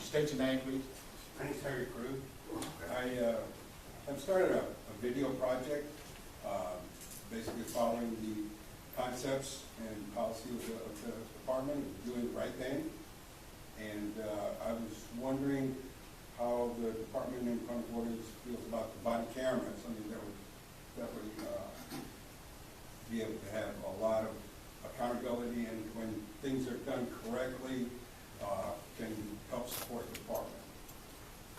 State your name, please. My name's Harry Cruz. I have started a video project, basically following the concepts and policy of the department, doing the right thing. And I was wondering how the department in Punta Gorda feels about the body camera, something that would be able to have a lot of accountability, and when things are done correctly, can help support the department.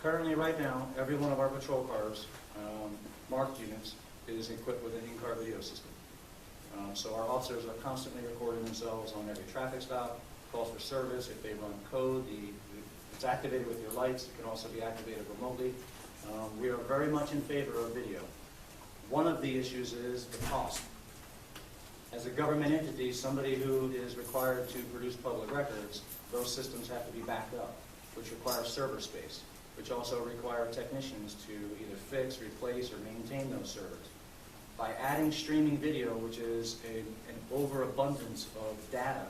Currently, right now, every one of our patrol cars, marked units, is equipped with an in-car video system. So our officers are constantly recording themselves on every traffic stop, calls for service. If they run code, it's activated with your lights. It can also be activated remotely. We are very much in favor of video. One of the issues is the cost. As a government entity, somebody who is required to produce public records, those systems have to be backed up, which requires server space, which also require technicians to either fix, replace, or maintain those servers. By adding streaming video, which is an overabundance of data,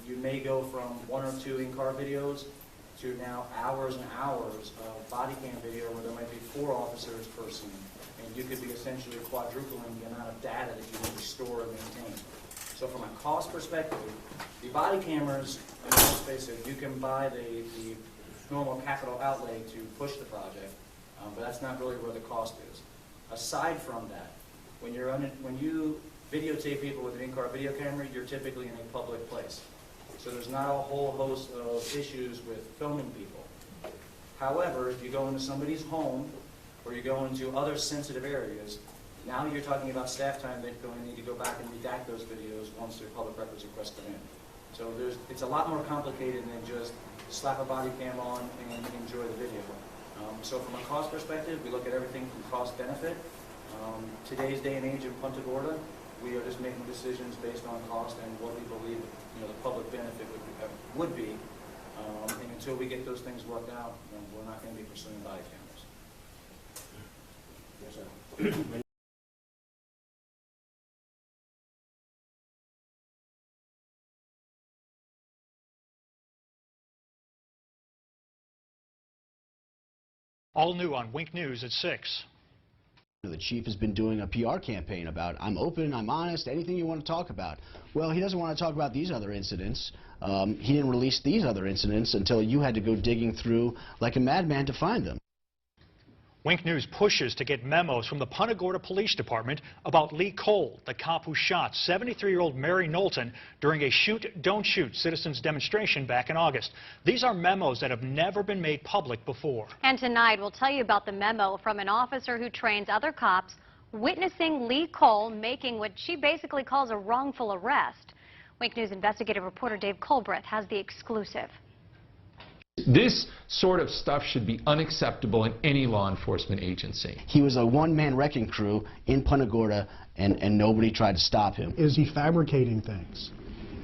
you may go from 1 or 2 in-car videos to now hours and hours of body cam video where there might be 4 officers per scene. And you could be essentially quadrupling the amount of data that you need to store and maintain. So from a cost perspective, the body cameras, let's face it, you can buy the normal capital outlay to push the project, but that's not really where the cost is. Aside from that, when you videotape people with an in-car video camera, you're typically in a public place. So there's not a whole host of issues with filming people. However, if you go into somebody's home or you go into other sensitive areas, now you're talking about staff time that's going to need to go back and redact those videos once their public records request come in. So it's a lot more complicated than just slap a body cam on and enjoy the video. So from a cost perspective, we look at everything from cost benefit. Today's day and age in Punta Gorda, we are just making decisions based on cost and what we believe the public benefit would be. And until we get those things worked out, we're not going to be pursuing body cameras. Yes, sir. All new on Wink News at 6. The chief has been doing a PR campaign about, I'm open, I'm honest, anything you want to talk about. Well, he doesn't want to talk about these other incidents. He didn't release these other incidents until you had to go digging through like a madman to find them. Wink News pushes to get memos from the Punta Gorda Police Department about Lee Cole, the cop who shot 73-year-old Mary Knowlton during a shoot, don't shoot citizens demonstration back in August. These are memos that have never been made public before. And tonight we'll tell you about the memo from an officer who trains other cops witnessing Lee Cole making what she basically calls a wrongful arrest. Wink News investigative reporter Dave Colbreth has the exclusive. This sort of stuff should be unacceptable in any law enforcement agency. He was a one-man wrecking crew in Punta Gorda, and nobody tried to stop him. Is he fabricating things?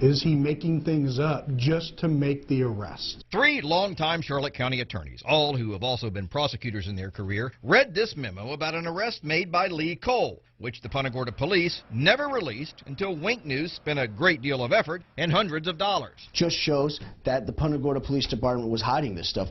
Is he making things up just to make the arrest? 3 longtime Charlotte County attorneys, all who have also been prosecutors in their career, read this memo about an arrest made by Lee Cole, which the Punta Gorda police never released until Wink News spent a great deal of effort and hundreds of dollars. Just shows that the Punta Gorda Police Department was hiding this stuff.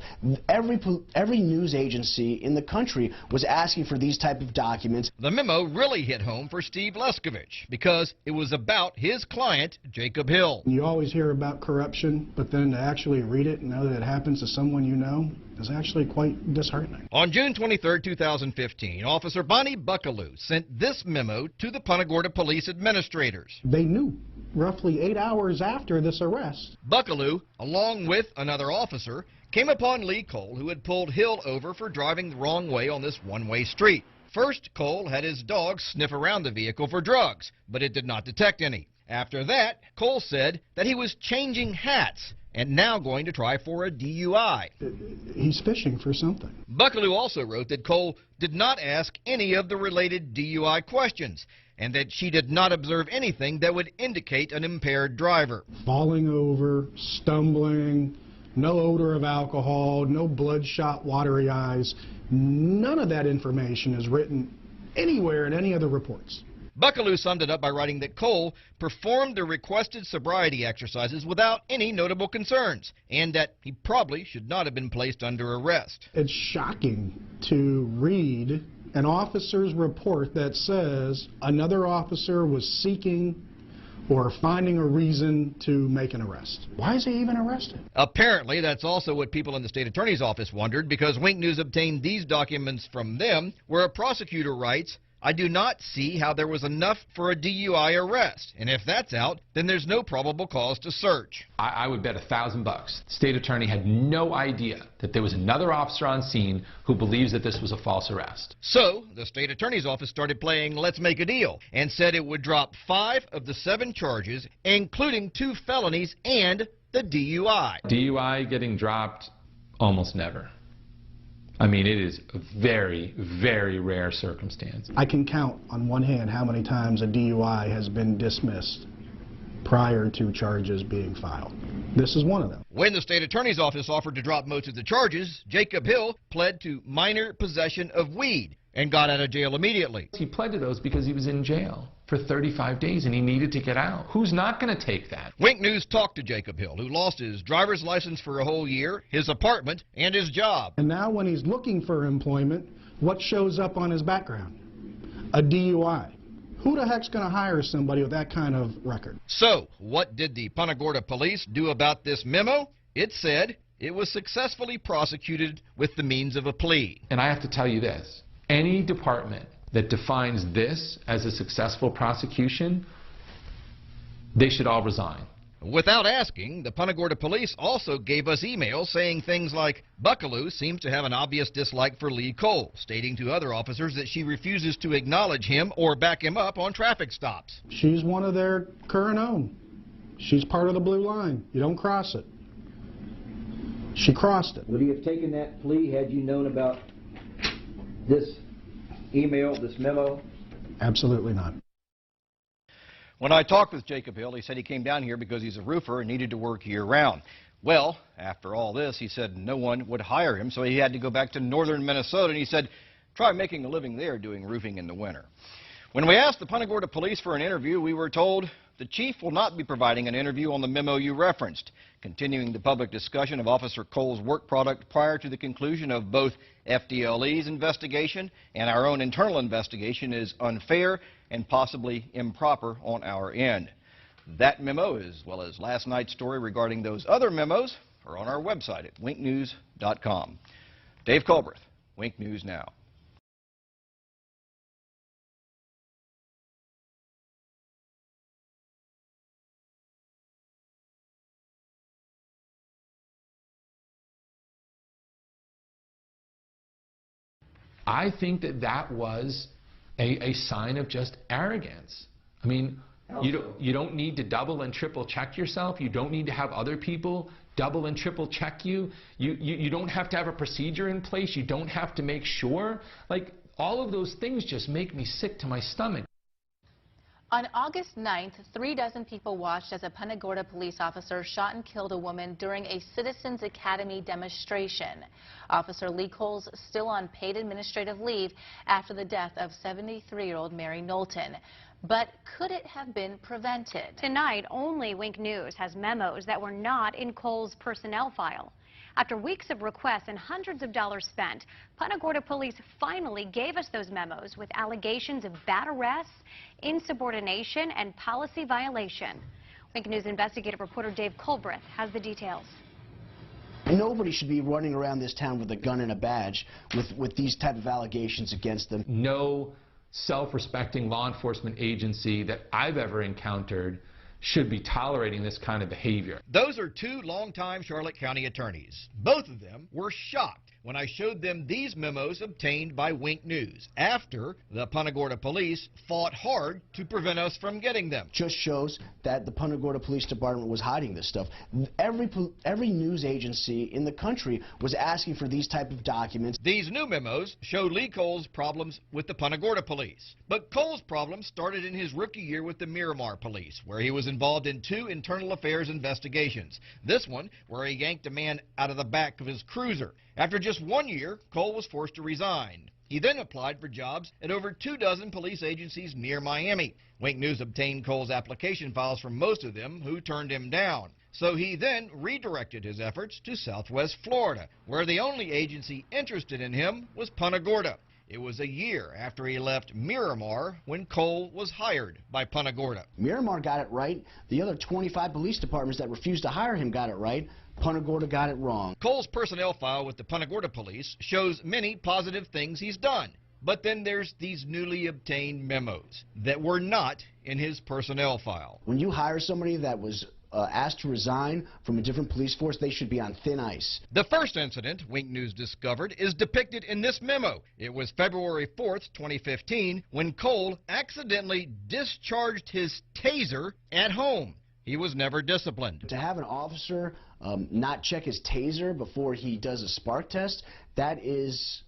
Every news agency in the country was asking for these type of documents. The memo really hit home for Steve Leskovich because it was about his client, Jacob Hill. You always hear about corruption, but then to actually read it and know that it happens to someone you know is actually quite disheartening. On June 23, 2015, Officer Bonnie Buckaloo sent this memo to the Punta Gorda Police administrators. They knew roughly 8 hours after this arrest. Buckaloo, along with another officer, came upon Lee Cole, who had pulled Hill over for driving the wrong way on this one-way street. First, Cole had his dog sniff around the vehicle for drugs, but it did not detect any. After that, Cole said that he was changing hats and now going to try for a DUI. He's fishing for something. Buckaloo also wrote that Cole did not ask any of the related DUI questions and that she did not observe anything that would indicate an impaired driver. Falling over, stumbling, no odor of alcohol, no bloodshot, watery eyes. None of that information is written anywhere in any of the reports. Buckaloo summed it up by writing that Cole performed the requested sobriety exercises without any notable concerns, and that he probably should not have been placed under arrest. It's shocking to read an officer's report that says another officer was seeking or finding a reason to make an arrest. Why is he even arrested? Apparently, that's also what people in the state attorney's office wondered, because Wink News obtained these documents from them, where a prosecutor writes, "I do not see how there was enough for a DUI arrest, and if that's out, then there's no probable cause to search." I would bet $1,000 the state attorney had no idea that there was another officer on scene who believes that this was a false arrest. So, the state attorney's office started playing let's make a deal and said it would drop 5 of the 7 charges, including 2 felonies and the DUI. DUI getting dropped almost never. I mean, it is a very, very rare circumstance. I can count on one hand how many times a DUI has been dismissed prior to charges being filed. This is one of them. When the state attorney's office offered to drop most of the charges, Jacob Hill pled to minor possession of weed and got out of jail immediately. He pled to those because he was in jail for 35 days and he needed to get out. Who's not going to take that? Wink News talked to Jacob Hill, who lost his driver's license for a whole year, his apartment, and his job. And now when he's looking for employment, what shows up on his background? A DUI. Who the heck's going to hire somebody with that kind of record? So, what did the Punta Gorda police do about this memo? It said it was successfully prosecuted with the means of a plea. And I have to tell you this. Any department that defines this as a successful prosecution, they should all resign. Without asking, the Punta Gorda police also gave us emails saying things like, Buckaloo seems to have an obvious dislike for Lee Cole, stating to other officers that she refuses to acknowledge him or back him up on traffic stops. She's one of their current own. She's part of the blue line. You don't cross it. She crossed it. Would you have taken that plea had you known about this email, this memo? Absolutely not. When I talked with Jacob Hill, he said he came down here because he's a roofer and needed to work year-round. Well, after all this, he said no one would hire him, so he had to go back to northern Minnesota, and he said, try making a living there doing roofing in the winter. When we asked the Punta Gorda police for an interview, we were told the chief will not be providing an interview on the memo you referenced, continuing the public discussion of Officer Cole's work product prior to the conclusion of both FDLE's investigation and our own internal investigation is unfair and possibly improper on our end. That memo, as well as last night's story regarding those other memos, are on our website at winknews.com. Dave Colbreth, Wink News Now. I think that that was a sign of just arrogance. I mean, you don't need to double and triple check yourself. You don't need to have other people double and triple check you. You don't have to have a procedure in place. You don't have to make sure. Like, all of those things just make me sick to my stomach. On August 9th, 3 dozen people watched as a Punta Gorda police officer shot and killed a woman during a Citizens Academy demonstration. Officer Lee Cole's still on paid administrative leave after the death of 73-year-old Mary Knowlton. But could it have been prevented? Tonight, only Wink News has memos that were not in Cole's personnel file. After weeks of requests and hundreds of dollars spent, Punta Gorda police finally gave us those memos with allegations of bad arrests, insubordination, and policy violation. Wink News investigative reporter Dave Colbreth has the details. Nobody should be running around this town with a gun and a badge with these type of allegations against them. No self-respecting law enforcement agency that I've ever encountered should be tolerating this kind of behavior. Those are 2 longtime Charlotte County attorneys. Both of them were shocked when I showed them these memos obtained by Wink News after the Punta Gorda police fought hard to prevent us from getting them. Just shows that the Punta Gorda Police Department was hiding this stuff. Every news agency in the country was asking for these type of documents. These new memos show Lee Cole's problems with the Punta Gorda police. But Cole's problems started in his rookie year with the Miramar police, where he was involved in 2 internal affairs investigations. This one, where he yanked a man out of the back of his cruiser. After just 1 year, Cole was forced to resign. He then applied for jobs at over 24 police agencies near Miami. Wink News obtained Cole's application files from most of them, who turned him down. So he then redirected his efforts to Southwest Florida, where the only agency interested in him was Punta Gorda. It was a year after he left Miramar when Cole was hired by Punta Gorda. Miramar got it right. The other 25 police departments that refused to hire him got it right. Punta Gorda got it wrong. Cole's personnel file with the Punta Gorda police shows many positive things he's done. But then there's these newly obtained memos that were not in his personnel file. When you hire somebody that was asked to resign from a different police force, they should be on thin ice. The first incident Wink News discovered is depicted in this memo. It was February 4th, 2015, when Cole accidentally discharged his taser at home. He was never disciplined. To have an officer not check his taser before he does a spark test, that is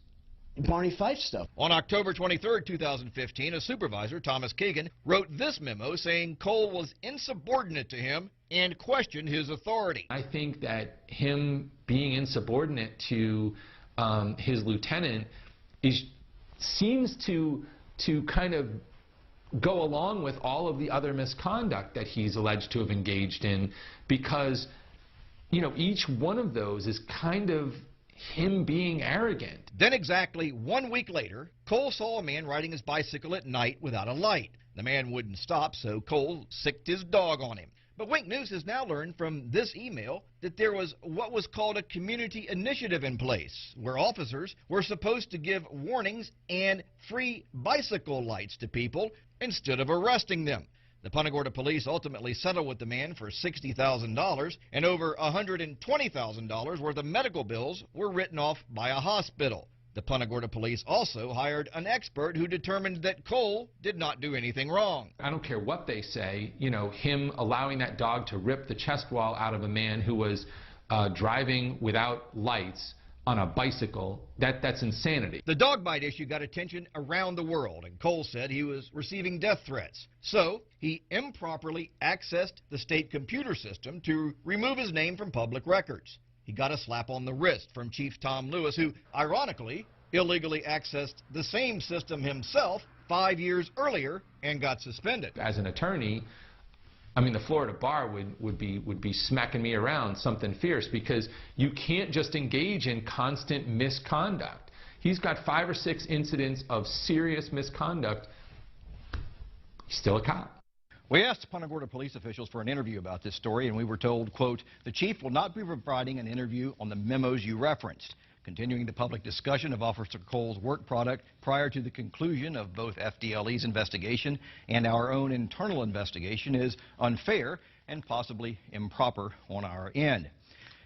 Barney Fife stuff. On October 23, 2015, a supervisor, Thomas Keegan, wrote this memo saying Cole was insubordinate to him and questioned his authority. I think that him being insubordinate to his lieutenant seems to kind of go along with all of the other misconduct that he's alleged to have engaged in, because, you know, each one of those is kind of him being arrogant. Then exactly 1 week later, Cole saw a man riding his bicycle at night without a light. The man wouldn't stop, so Cole sicked his dog on him. But Wink News has now learned from this email that there was what was called a community initiative in place, where officers were supposed to give warnings and free bicycle lights to people instead of arresting them. The Punta Gorda police ultimately settled with the man for $60,000, and over $120,000 worth of medical bills were written off by a hospital. The Punta Gorda police also hired an expert who determined that Cole did not do anything wrong. I don't care what they say, you know, him allowing that dog to rip the chest wall out of a man who was driving without lights on a bicycle, that's insanity. The dog bite issue got attention around the world, and Cole said he was receiving death threats. So he improperly accessed the state computer system to remove his name from public records. He got a slap on the wrist from Chief Tom Lewis, who, ironically, illegally accessed the same system himself 5 years earlier and got suspended. As an attorney, I mean, the Florida bar would be smacking me around something fierce, because you can't just engage in constant misconduct. He's got 5 or 6 incidents of serious misconduct. He's still a cop. We asked Punta Gorda police officials for an interview about this story, and we were told, quote, "The chief will not be providing an interview on the memos you referenced. Continuing the public discussion of Officer Cole's work product prior to the conclusion of both FDLE's investigation and our own internal investigation is unfair and possibly improper on our end."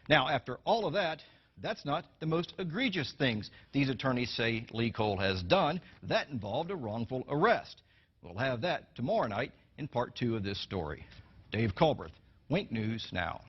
Now, after all of that, that's not the most egregious things these attorneys say Lee Cole has done. That involved a wrongful arrest. We'll have that tomorrow night in part 2 of this story. Dave Culbreth, Wink News Now.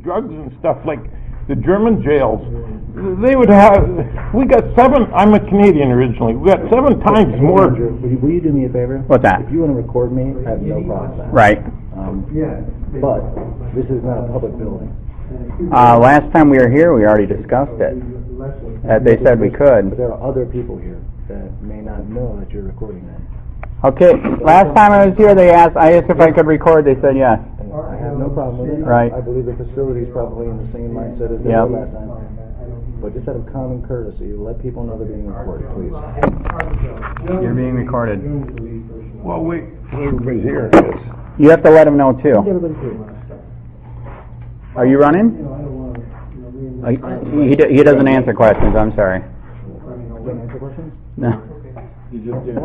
Drugs and stuff like the German jails, they would have, we got 7, I'm a Canadian originally, we got 7 times more. Will you do me a favor? What's that? If you want to record me, I have no problem with that. Right. But this is not a public building. Last time we were here, we already discussed it. They said we But could. there are other people here that may not know that you're recording them. Okay, last time I was here, I asked if I could record, they said yes. I have no problem with it. Right. I believe the facility is probably in the same mindset as they Yep. were last time. But just out of common courtesy, let people know they're being recorded, please. You're being recorded. Well, wait, everybody's here. You have to let them know too. Everybody's here. Are you running? He doesn't answer questions, I'm sorry. You want to answer questions? No. You just did.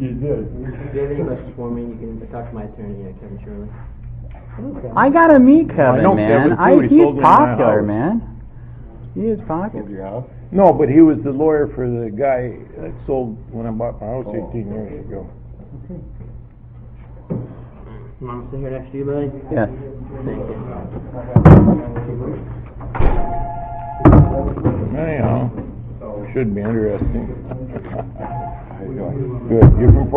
You did. If you have any questions for me, you can talk to my attorney, Kevin Shirley. I gotta meet Kevin, I know man. Kevin, too. He He's sold me my popular, house. man. He is popular. No, but he was the lawyer for the guy that sold when I bought my house 18 years ago. You want me to sit here next to you, buddy? Yes. Thank you. Anyhow, should be interesting. Good. You're from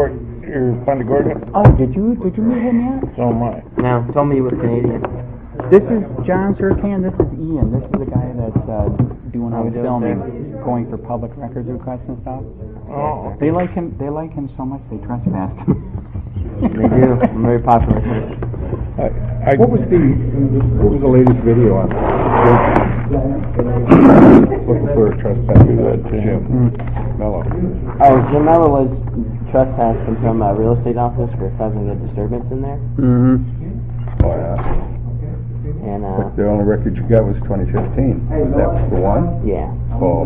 Punta Gorda? Oh, did you meet him yet? So am I. Now, tell me you were Canadian. This is John Sircan. This is Ian. This is the guy that's doing all the filming, going for public records requests and stuff. Oh. They like him. They like him so much they trespassed him. They do. I'm very popular. What was the latest video on? Looking for a trespasser, Jim Mello. Oh, Jim Mello was trespassing from a real estate office for causing a disturbance in there. Mm-hmm. Oh, yeah. And, But the only record you got was 2015. That was the one? yeah. Oh.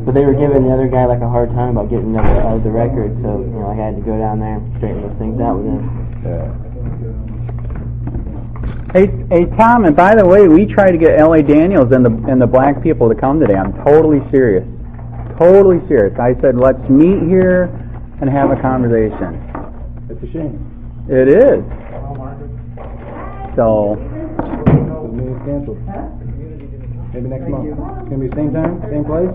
But they were giving the other guy like a hard time about getting out of the record, so, you know, I had to go down there and straighten those things out with him. Yeah. Hey, Tom. And by the way, we tried to get L.A. Daniels and the black people to come today. I'm totally serious. Totally serious. I said let's meet here and have a conversation. It's a shame. It is. So. The meeting's canceled. Maybe next month. It's going to be same time, same place?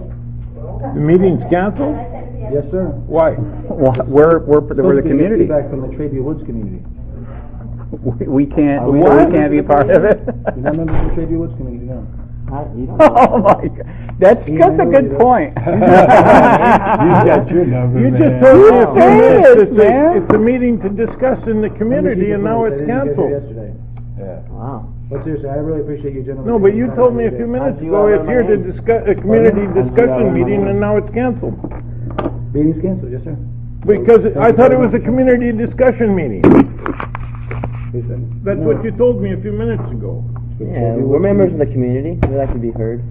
The meeting's canceled? Yes, sir. Why? We're the community. Feedback from the Traby Woods community. We can't. We What? can't be part of it. You're not members of the Traby Woods community, no. Oh my God, that's a good point. You got your number, You man. just told me man. It's a meeting to discuss in the community, and now it's canceled. Yesterday. Yeah. Wow. But seriously, I really appreciate you gentlemen. No, but you told me a few minutes ago it's here to discuss a community discussion meeting, and now it's canceled. Meeting's canceled, yes, sir. Because I thought it was a community discussion meeting. That's No. what you told me a few minutes ago. Yeah, we're members of the community. We like to be heard.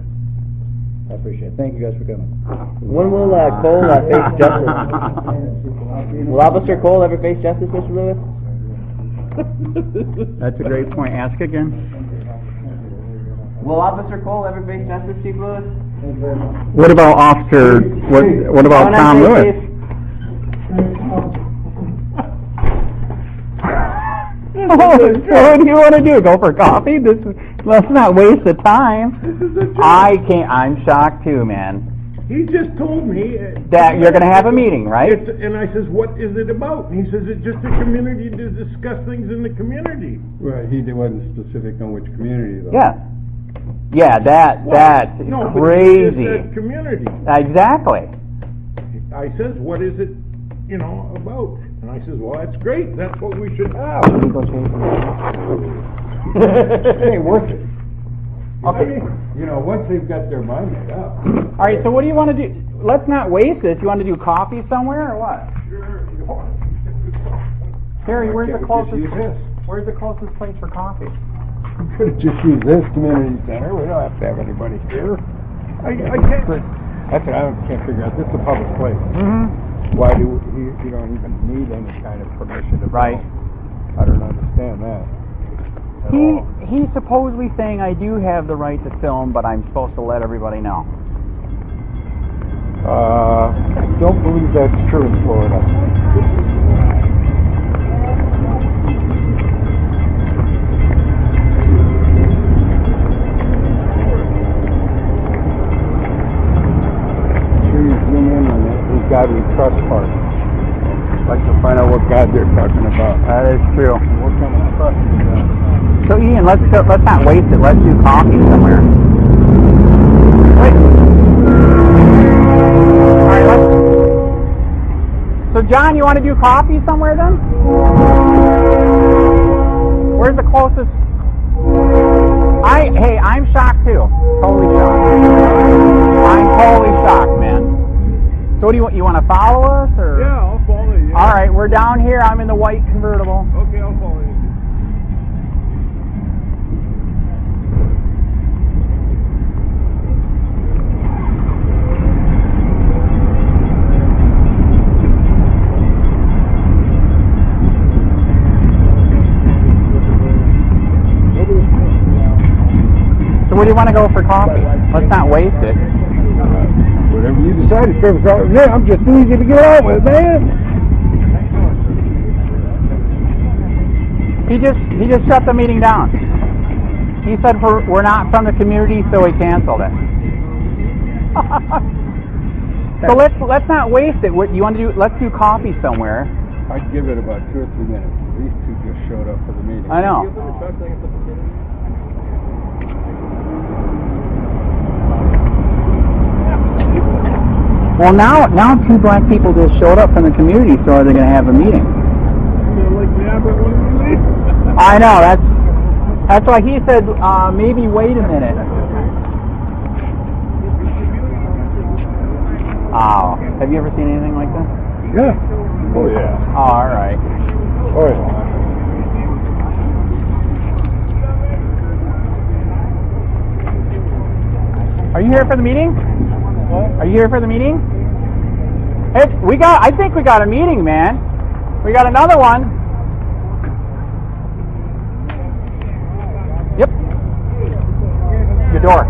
I appreciate it. Thank you guys for coming. When will Cole face justice? Will Officer Cole ever face justice, Mr. Lewis? That's a great point. Ask again. Will Officer Cole ever face justice, Chief Lewis? What about Officer? What about When I Tom say Lewis? Chief- Oh, so what do you want to do? Go for coffee? Let's not waste the time. I can't. I'm shocked too, man. He just told me that you're going to have a meeting, right? And I says, what is it about? And he says, it's just a community to discuss things in the community. Right, he wasn't specific on which community though. Yeah. Yeah, that's no, crazy. But he just said community. Exactly. I says, what is it, you know, about? And I says, well, that's great. That's what we should have. It ain't worth it. Okay. You know, once they've got their mind made up. All right, so what do you want to do? Let's not waste this. You want to do coffee somewhere or what? Sure. Harry, where's the closest? Use this. Where's the closest place for coffee? We could have just used this community center. We don't have to have anybody here. I can't. That's what I can't figure out. This is a public place. Mm-hmm. Why do you don't even need any kind of permission to Right. film? I don't understand that. He's supposedly saying I do have the right to film, but I'm supposed to let everybody know. I don't believe that's true in Florida. Sure you zoom in on it. These God we trust part. I'd like to find out what God they're talking about. That is true. What kind of trust is that? So Ian, let's not waste it. Let's do coffee somewhere. Wait. All right, so John, you want to do coffee somewhere then? Where's the closest? Hey, I'm shocked too. Totally shocked. I'm totally shocked, man. So what do you want? You want to follow us or? Yeah, I'll follow you. All right, we're down here. I'm in the white convertible. Okay, I'll follow you. So where do you want to go for coffee? Let's not waste it. Whatever you decide to serve coffee. Yeah, I'm just easy to get out with, man. He just shut the meeting down. He said we're not from the community, so he canceled it. So let's not waste it. What you want to do? Let's do coffee somewhere. I'd give it about 2 or 3 minutes. These two just showed up for the meeting. I know. Well, now 2 black people just showed up from the community store. They're going to have a meeting. I know. That's why he said maybe wait a minute. Oh, have you ever seen anything like this? Yeah. Oh yeah. Oh, all right. Oh yeah. Are you here for the meeting? What? Are you here for the meeting? Hey, I think we got a meeting, man. We got another one. Yep. Your door.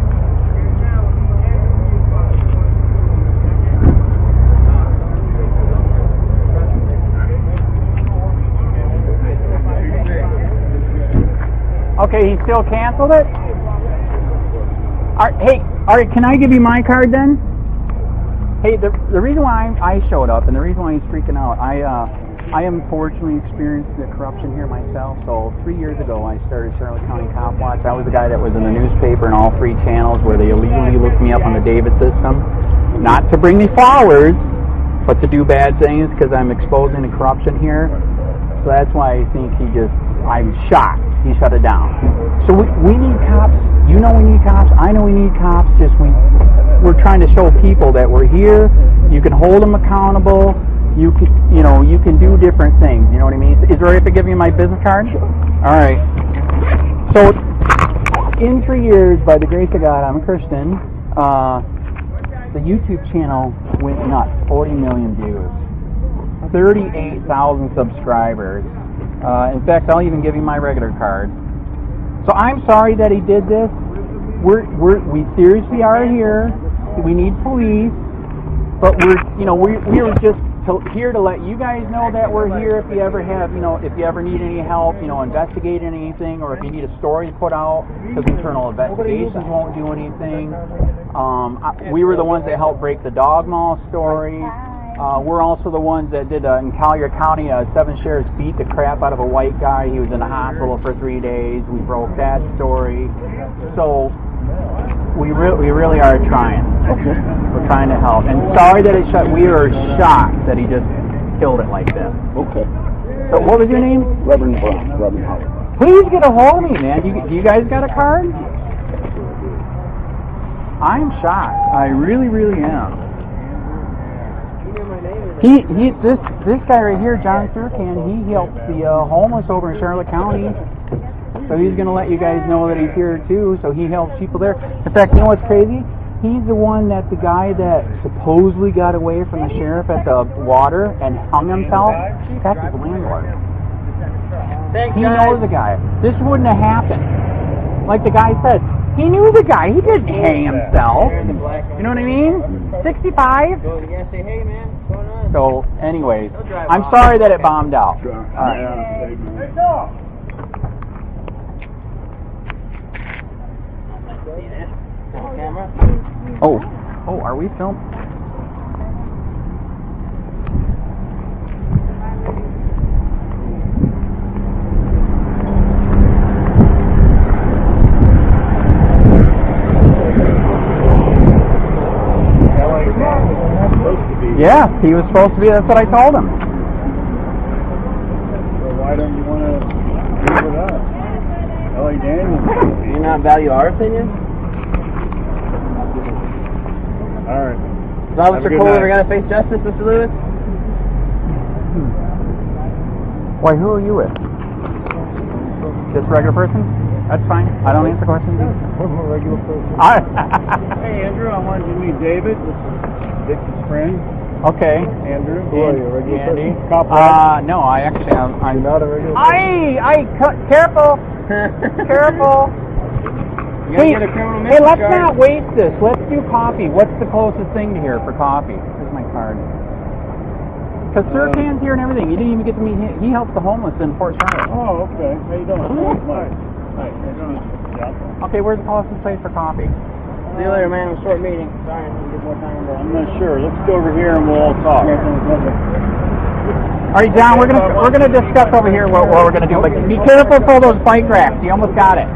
Okay, he still canceled it? All right, can I give you my card then? Hey, the reason why I showed up and the reason why he's freaking out, I unfortunately experienced the corruption here myself. So 3 years ago, I started Charlotte County COPWATCH. I was the guy that was in the newspaper and all 3 channels where they illegally looked me up on the David system. Not to bring me flowers, but to do bad things because I'm exposing the corruption here. So that's why I think I'm shocked he shut it down. So we need cops. You know we need cops. I know we need cops. We're trying to show people that we're here. You can hold them accountable. You can do different things. You know what I mean? Is it right if I give you my business card? All right. So in 3 years, by the grace of God, I'm a Christian. The YouTube channel went nuts. 40 million views. 38,000 subscribers. In fact, I'll even give you my regular card. So I'm sorry that he did this. We seriously are here. We need police, but we were just here to let you guys know that we're here if you ever have, if you ever need any help, investigating anything, or if you need a story put out, because internal investigations won't do anything. We were the ones that helped break the dog maul story. We're also the ones that did, in Collier County, 7 sheriffs beat the crap out of a white guy. He was in the hospital for 3 days. We broke that story. So we really are trying. Okay. We're trying to help. And sorry that it shut. We were shocked that he just killed it like this. Okay. So what was your name? Reverend Brown, Reverend Howard. Please get a hold of me, man. Do you guys got a card? I'm shocked. I really, really am. This guy right here, John Surcan, he helps the homeless over in Charlotte County. So he's going to let you guys know that he's here too. So he helps people there. In fact, you know what's crazy? He's the one that the guy that supposedly got away from the sheriff at the water and hung himself. That's his landlord. He knows the guy. This wouldn't have happened. Like the guy said, he knew the guy. He didn't hang himself. You know what I mean? 65. So, anyways, I'm sorry that it bombed out. All right. Oh, are we filming? Yeah, he was supposed to be. That's what I told him. So why don't you want to give it up? Ellie Daniels. Do you not value our opinion? All right. Is Officer Cole ever going to face justice, Mr. Lewis? Why, who are you with? Just a regular person? That's fine. I don't answer questions. I'm a regular person. Hey, Andrew, I wanted you to meet David. This is Dick's friend. Okay. Andrew. Who are you, a regular person? No, I actually am. I'm not a regular person. Careful. Careful. Hey, let's not waste this. Let's do coffee. What's the closest thing to here for coffee? Here's my card. Because Surcan's here and everything. You didn't even get to meet him. He helps the homeless in Fort Charlotte. Oh, okay. How you doing? Nice. How you doing? Okay, where's the closest place for coffee? See you later, man. It was a short meeting. Sorry, I didn't get more time. I'm not sure. Let's go over here and we'll all talk. All right, John, we're gonna discuss over here what we're gonna do. But be careful for those bike racks. You almost got it.